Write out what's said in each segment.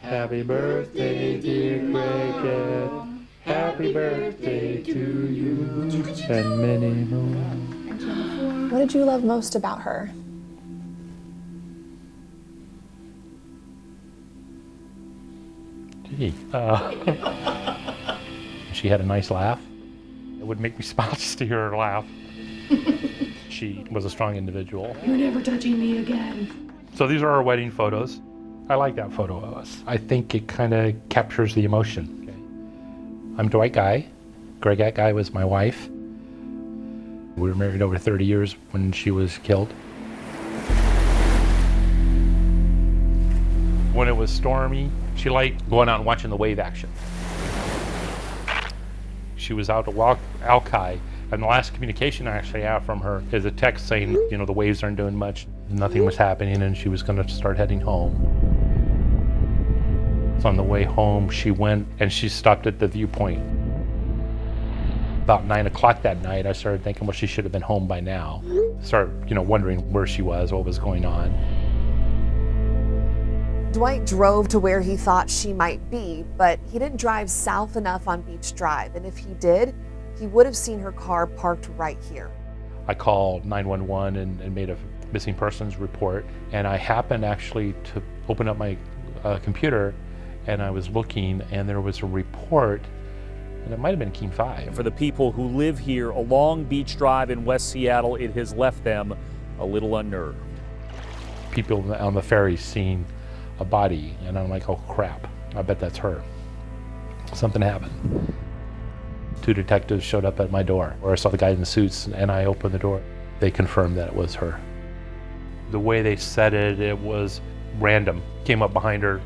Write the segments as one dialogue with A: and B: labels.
A: Happy birthday, dear Gregette. Happy birthday to you and many more.
B: What did you love most about her?
A: Gee, she had a nice laugh. It would make me smile just to hear her laugh. She was a strong individual.
C: You're never touching me again.
A: So these are our wedding photos. I like that photo of us. I think it kind of captures the emotion. Okay. I'm Dwight Guy. Gregette Guy was my wife. We were married over 30 years when she was killed. When it was stormy, she liked going out and watching the wave action. She was out to walk Alki, and the last communication I actually have from her is a text saying, you know, the waves aren't doing much, nothing was happening, and she was going to start heading home. So on the way home, she went and she stopped at the viewpoint. About 9 o'clock that night, I started thinking, well, she should have been home by now. Started, wondering where she was, what was going on.
B: Dwight drove to where he thought she might be, but he didn't drive south enough on Beach Drive, and if he did, he would have seen her car parked right here.
A: I called 911 and made a missing persons report, and I happened actually to open up my computer, and I was looking, and there was a report, and it might have been KING5.
D: For the people who live here along Beach Drive in West Seattle, it has left them a little unnerved.
A: People on the ferry seeing a body, and I'm like, oh crap, I bet that's her. Something happened. 2 detectives showed up at my door, or I saw the guy in the suits, and I opened the door. They confirmed that it was her. The way they said it, it was random. Came up behind her,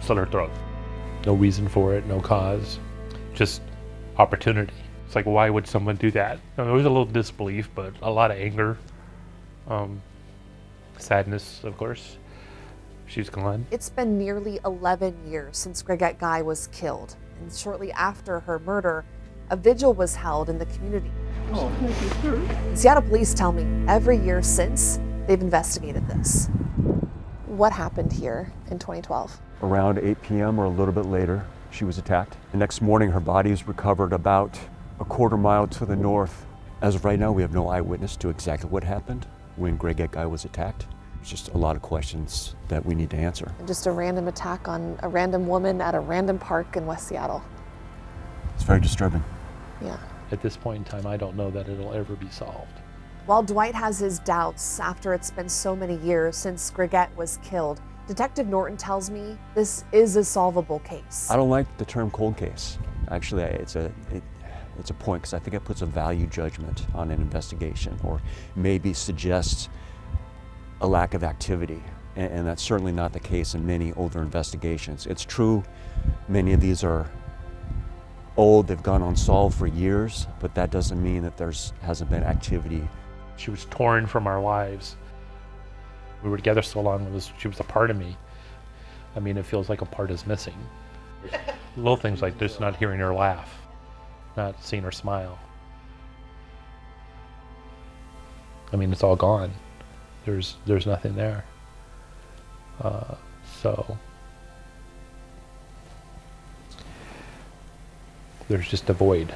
A: slit her throat. No reason for it, no cause, just opportunity. It's like, why would someone do that? There was a little disbelief, but a lot of anger, sadness, of course. She's gone.
B: It's been nearly 11 years since Gregette Guy was killed, and shortly after her murder, a vigil was held in the community.
C: Oh, thank you, sir.
B: Seattle police tell me every year since, they've investigated this. What happened here in 2012?
E: Around 8 p.m. or a little bit later, she was attacked. The next morning, her body is recovered about a quarter mile to the north. As of right now, we have no eyewitness to exactly what happened when Gregette Guy was attacked. It's just a lot of questions that we need to answer.
B: Just a random attack on a random woman at a random park in West Seattle.
E: It's very disturbing.
B: Yeah.
A: At this point in time, I don't know that it'll ever be solved.
B: While Dwight has his doubts after it's been so many years since Gregette was killed, Detective Norton tells me this is a solvable case.
E: I don't like the term cold case. Actually, it's a point, because I think it puts a value judgment on an investigation, or maybe suggests a lack of activity, and that's certainly not the case in many older investigations. It's true, many of these are old, they've gone unsolved for years, but that doesn't mean that hasn't been activity.
A: She was torn from our lives. We were together so long, she was a part of me. I mean, it feels like a part is missing. Little things like this, not hearing her laugh, not seeing her smile. I mean, it's all gone. There's nothing there. So there's just a void.